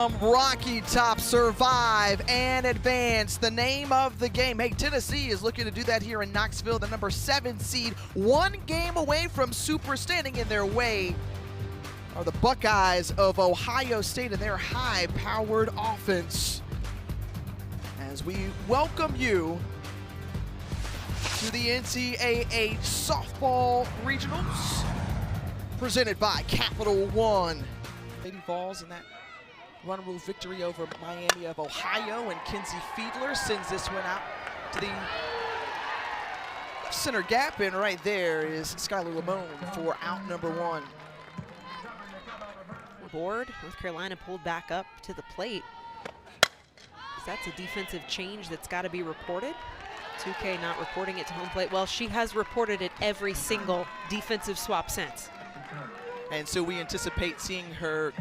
Rocky Top survive and advance. The name of the game. Hey, Tennessee is looking to do that here in Knoxville, the number 7 seed. 1 game away from super. Standing in their way are the Buckeyes of Ohio State and their high-powered offense. As we welcome you to the NCAA Softball Regionals, presented by Capital One. Lady Vols in that run rule victory over Miami of Ohio, and Kinsey Fiedler sends this one out to the left center gap, and right there is Skylar Lamone for out number 1. Board, North Carolina pulled back up to the plate. That's a defensive change that's got to be reported. 2K not reporting it to home plate. Well, she has reported it every single defensive swap since. And so we anticipate seeing her.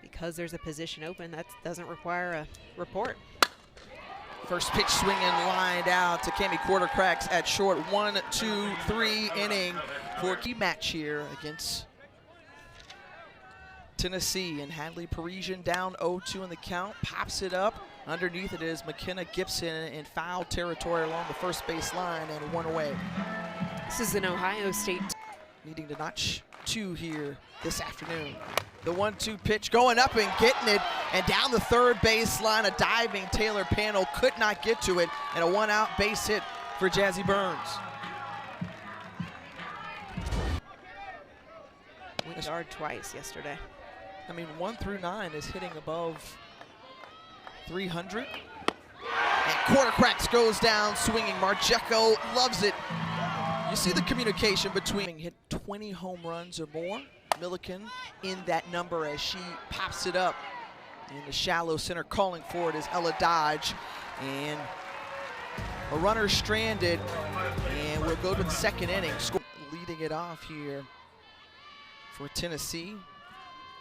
Because there's a position open, that doesn't require a report. First pitch swinging, lined out to Cami Quartercracks at short. 1, 2, 3 inning for a key match here against Tennessee. And Hadley Parisian down 0-2 in the count, pops it up. Underneath it is McKenna Gibson in foul territory along the first base line, and 1 away. This is an Ohio State needing to notch 2 here this afternoon. The 1-2 pitch going up and getting it, and down the third base line, a diving Taylor Panel could not get to it, and a 1-out base hit for Jazzy Burns. Went yard twice yesterday. I mean, 1 through 9 is hitting above 300. And Quartercracks goes down swinging. Marcheco loves it. You see the communication between hit 20 home runs or more. Milliken in that number as she pops it up. In the shallow center, calling for it is Ella Dodge. And a runner stranded, and we'll go to the second inning. Leading it off here for Tennessee.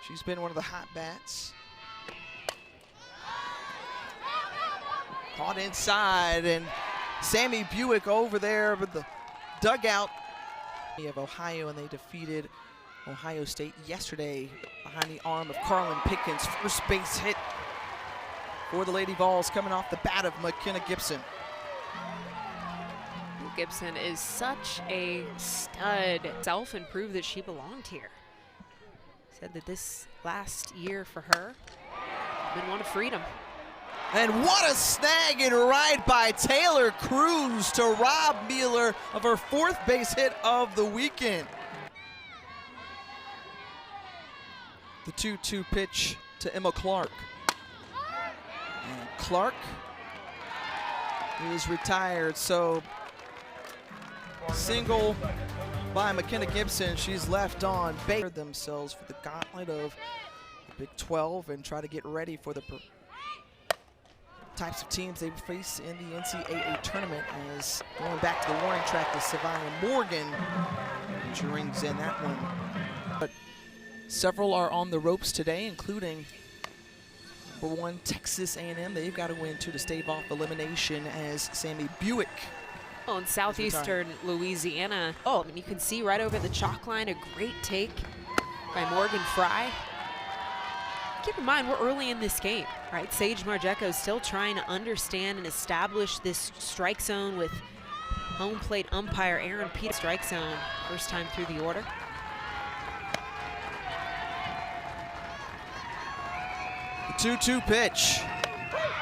She's been one of the hot bats. Caught inside, and Sammy Buick over there with the dugout of Ohio, and they defeated Ohio State yesterday behind the arm of Carlin Pickens. First base hit for the Lady Vols coming off the bat of McKenna Gibson. Gibson is such a stud. Self and proved that she belonged here. Said that this last year for her has been one of freedom. And what a snag and right by Taylor Cruz to rob Mueller of her 4th base hit of the weekend. The 2-2 pitch to Emma Clark. And Clark is retired, so single by McKenna Gibson. She's left on base themselves for the gauntlet of the Big 12 and try to get ready for the types of teams they face in the NCAA tournament. As going back to the warning track is Savannah Morgan. She rings in that one. But several are on the ropes today, including number 1 Texas A&M. They've got to win to stave off elimination as Sammy Buick. Oh, in southeastern Louisiana. Oh, I mean, you can see right over the chalk line, a great take by Morgan Fry. Keep in mind, we're early in this game, right? Sage Margeco is still trying to understand and establish this strike zone with home plate umpire Aaron Peters. Strike zone, first time through the order. The 2-2 pitch.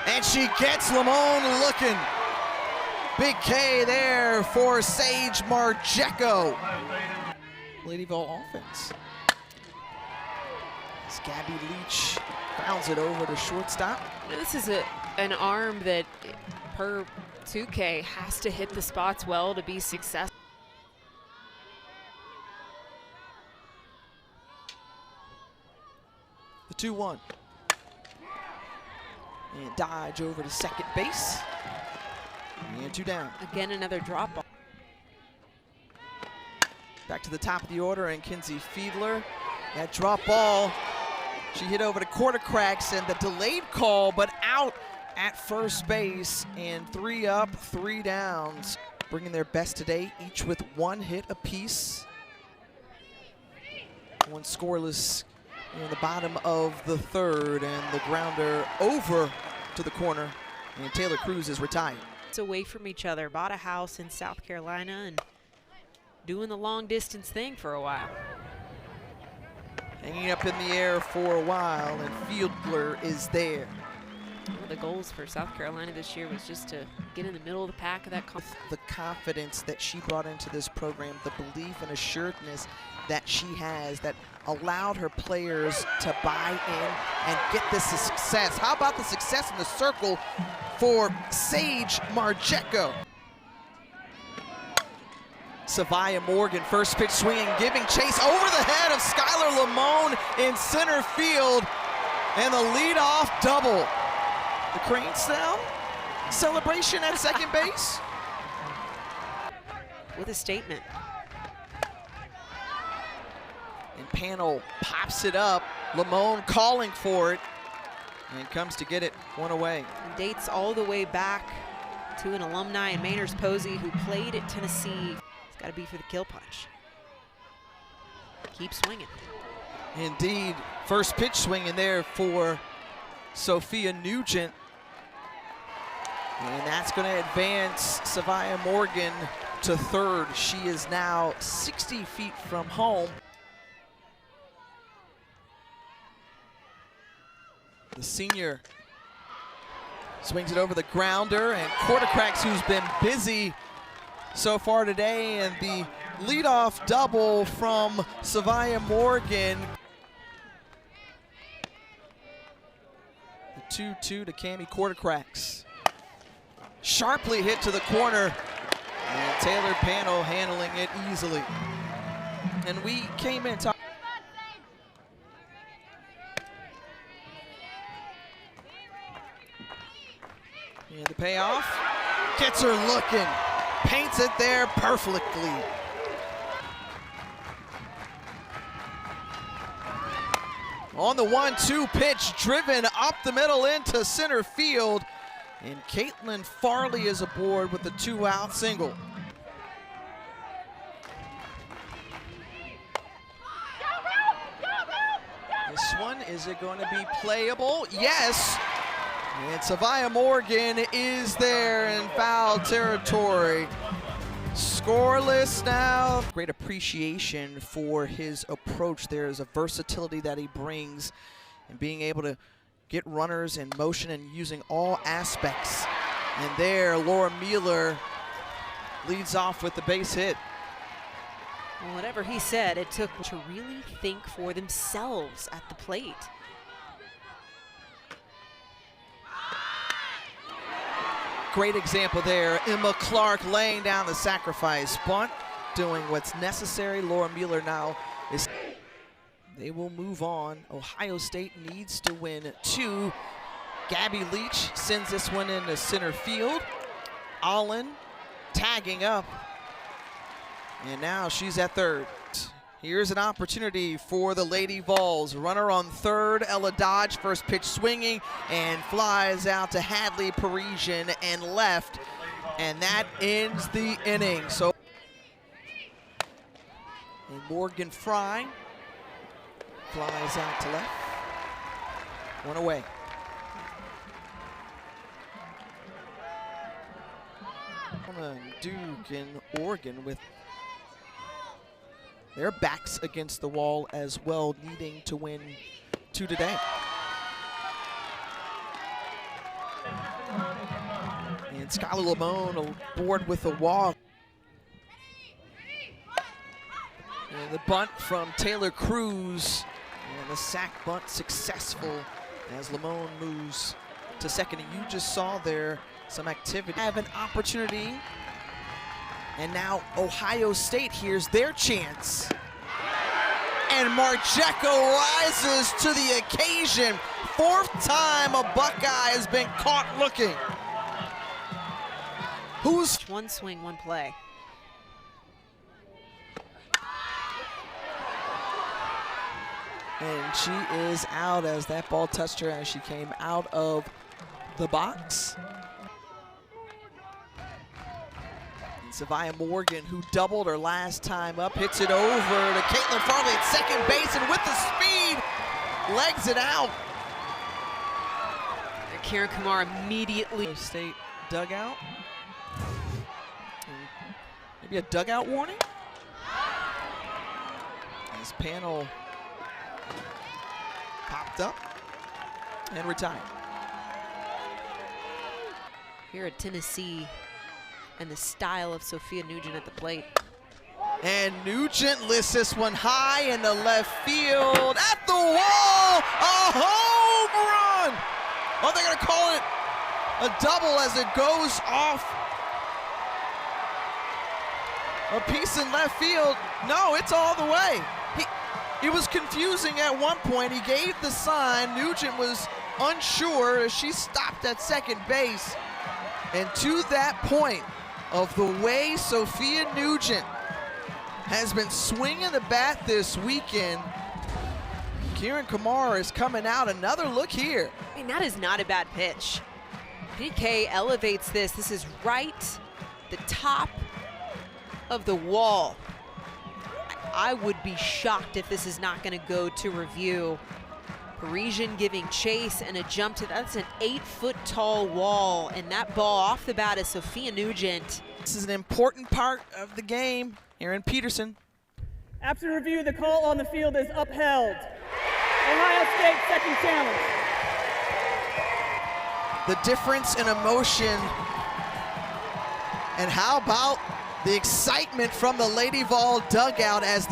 And she gets Lamone looking. Big K there for Sage Margeco. Lady Vol offense. Gabby Leach fouls it over to shortstop. This is an arm that, per 2K, has to hit the spots well to be successful. The 2-1. And Dodge over to second base. And 2 down. Again, another drop ball. Back to the top of the order, and Kinsey Fiedler. That drop ball. She hit over to Quartercracks, and the delayed call, but out at first base, and 3 up, 3 downs. Bringing their best today, each with 1 hit apiece. One scoreless in the bottom of the third, and the grounder over to the corner, and Taylor Cruz is retired. It's away from each other, bought a house in South Carolina and doing the long distance thing for a while. Hanging up in the air for a while, and Fieldler is there. One of the goals for South Carolina this year was just to get in the middle of the pack of that. The confidence that she brought into this program, the belief and assuredness that she has, that allowed her players to buy in and get this success. How about the success in the circle for Sage Marjeko? Savia Morgan, first pitch swinging, giving chase over the head of Skylar Lamone in center field, and the leadoff double. The Cranestown celebration at second base. With a statement. And Panel pops it up. Lamone calling for it, and comes to get it one away. And dates all the way back to an alumni in Maynard Posey who played at Tennessee. It's got to be for the kill punch. Keep swinging. Indeed, first pitch swinging there for Sophia Nugent. And that's going to advance Savia Morgan to third. She is now 60 feet from home. The senior swings it over the grounder, and Quartercracks, who's been busy so far today, and the leadoff double from Savia Morgan. The 2-2 to Cammie Quartercracks. Sharply hit to the corner, and Taylor Panel handling it easily. And we came in top. And the payoff, gets her looking, paints it there perfectly. On the 1-2 pitch, driven up the middle into center field, and Caitlin Farley is aboard with the 2-out single. This one, is it going to be playable? Yes. And Savia Morgan is there in foul territory. Scoreless now. Great appreciation for his approach. There's a versatility that he brings, and being able to get runners in motion and using all aspects. And there, Laura Mueller leads off with the base hit. Well, whatever he said, it took to really think for themselves at the plate. Great example there. Emma Clark laying down the sacrifice bunt, doing what's necessary. Laura Mueller now is. They will move on. Ohio State needs to win 2. Gabby Leach sends this one into center field. Allen tagging up, and now she's at third. Here's an opportunity for the Lady Vols. Runner on third, Ella Dodge, first pitch swinging, and flies out to Hadley Parisian and left, and that ends the inning. So, and Morgan Fry flies out to left, one away. Duke and Oregon with their backs against the wall as well, needing to win 2 today. And Skylar Lamone aboard with a walk. And the bunt from Taylor Cruz, and the sack bunt successful as Lamone moves to second. And you just saw there some activity. Have an opportunity. And now Ohio State, here's their chance. And Marjeko rises to the occasion. 4th time a Buckeye has been caught looking. Who's one swing, one play? And she is out as that ball touched her as she came out of the box. Savia Morgan, who doubled her last time up, hits it over to Caitlin Farley at second base, and with the speed, legs it out. Karen Kumar immediately. State dugout. Maybe a dugout warning. This panel popped up and retired. Here at Tennessee and the style of Sophia Nugent at the plate. And Nugent lifts this one high in the left field at the wall. A home run. Oh, they're going to call it a double as it goes off a piece in left field. No, it's all the way. It was confusing at one point. He gave the sign. Nugent was unsure as she stopped at second base. And to that point of the way Sophia Nugent has been swinging the bat this weekend, Karen Kumar is coming out. Another look here. I mean, that is not a bad pitch. PK elevates this. This is right the top of the wall. I would be shocked if this is not going to go to review. Parisian giving chase and a jump to that's an 8-foot tall wall, and that ball off the bat is Sophia Nugent. This is an important part of the game. Aaron Peterson. After review, the call on the field is upheld. Ohio State second challenge. The difference in emotion, and how about the excitement from the Lady Vol dugout as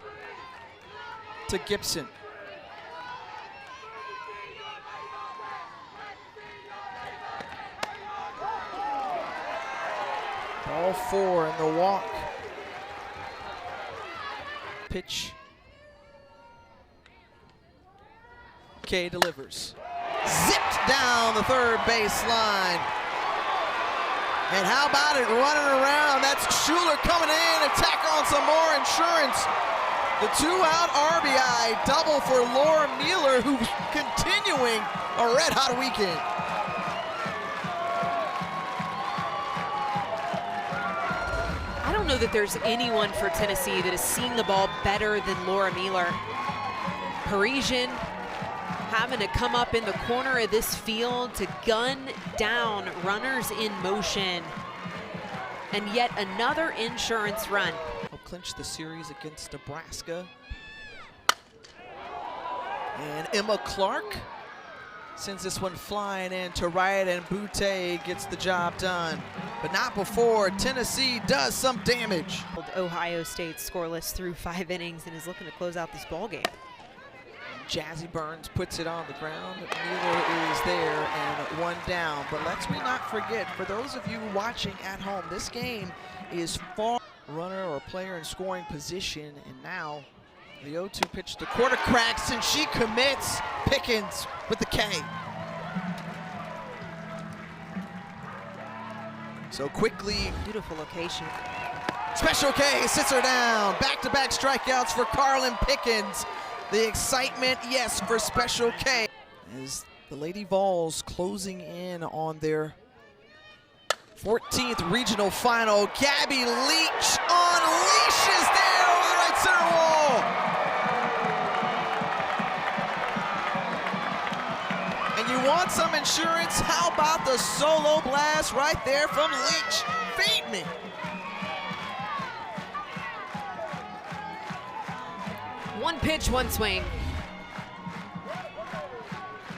to Gibson. Ball 4 in the walk. Pitch. Kay delivers. Zipped down the third baseline. And how about it running around? That's Schuler coming in to tack on some more insurance. The 2-out RBI double for Laura Mueller, who's continuing a red-hot weekend. I don't know that there's anyone for Tennessee that is seeing the ball better than Laura Mueller. Parisian having to come up in the corner of this field to gun down runners in motion. And yet another insurance run. Help clinch the series against Nebraska. And Emma Clark sends this one flying in to right, and Boutte gets the job done. But not before Tennessee does some damage. Ohio State scoreless through 5 innings and is looking to close out this ball game. Jazzy Burns puts it on the ground. Mueller is there and one down. But let's not forget, for those of you watching at home, this game is far runner or player in scoring position. And now the 0-2 pitch to quarter cracks, and she commits. Pickens with the K. So quickly. Beautiful location. Special K sits her down. Back-to-back strikeouts for Carlin Pickens. The excitement, yes, for Special K. As the Lady Vols closing in on their 14th regional final. Gabby Leach unleashes there over the right center wall. And you want some insurance? How about the solo blast right there from Leach? Feed me. One pitch, one swing.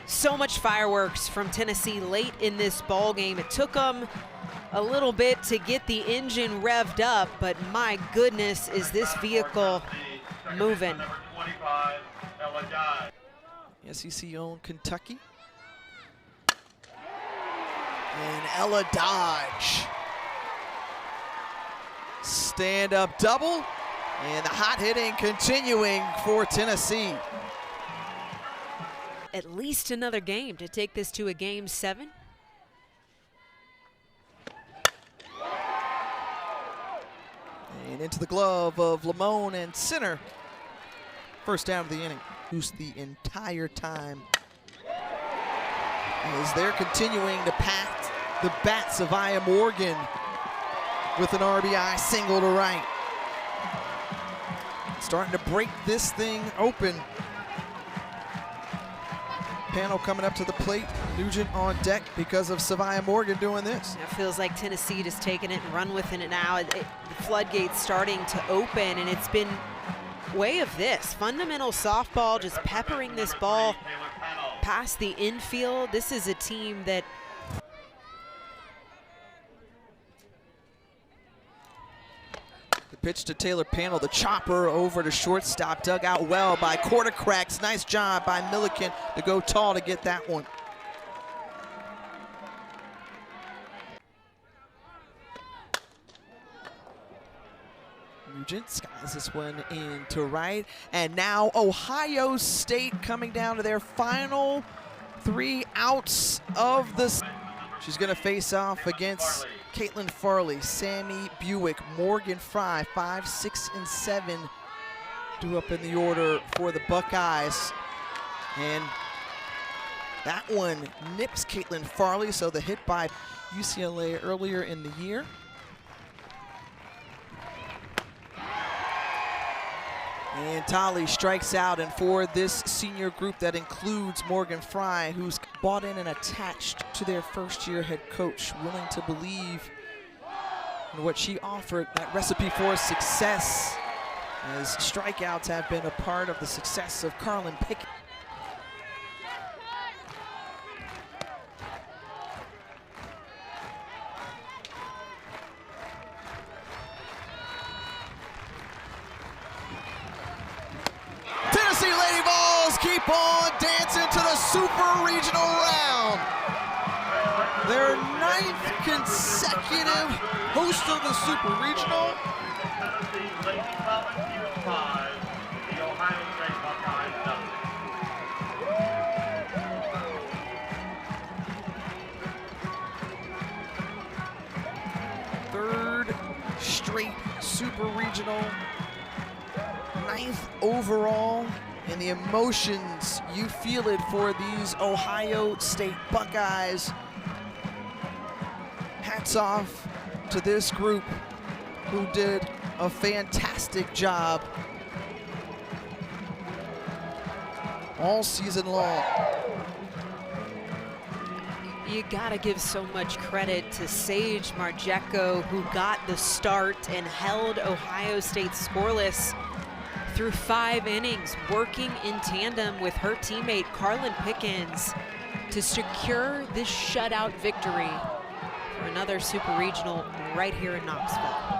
So much fireworks from Tennessee late in this ball game. It took them a little bit to get the engine revved up, but my goodness, is this vehicle moving. SEC-owned Kentucky. And Ella Dodge. Stand-up double. And the hot hitting continuing for Tennessee. At least another game to take this to a game 7. And into the glove of Lamone and center. First down of the inning. Who's the entire time as they're continuing to pat the bats of Aya Morgan with an RBI single to right. Starting to break this thing open. panel coming up to the plate. Nugent on deck because of Savia Morgan doing this. It feels like Tennessee just taking it and run with it now. The floodgates starting to open, and it's been way of this. Fundamental softball, just peppering this ball past the infield. This is a team that pitch to Taylor Panel, the chopper over to shortstop, dug out well by Quarter Cracks. Nice job by Milliken to go tall to get that one. Nugent skies this one into right, and now Ohio State coming down to their final 3 outs of the. She's going to face off against Caitlin Farley, Sammy Buick, Morgan Fry, 5, 6, and 7 due up in the order for the Buckeyes. And that one nips Caitlin Farley, so the hit by UCLA earlier in the year. And Tolly strikes out, and for this senior group that includes Morgan Fry, who's bought in and attached to their first-year head coach, willing to believe in what she offered, that recipe for success, as strikeouts have been a part of the success of Carlin Pickett. Keep on dancing to the Super Regional round. Their 9th consecutive host of the Super Regional. Third straight Super Regional, 9th overall. And the emotions, you feel it for these Ohio State Buckeyes. Hats off to this group who did a fantastic job all season long. You gotta give so much credit to Sage Marjeko, who got the start and held Ohio State scoreless through 5 innings, working in tandem with her teammate Carlin Pickens to secure this shutout victory for another Super Regional right here in Knoxville.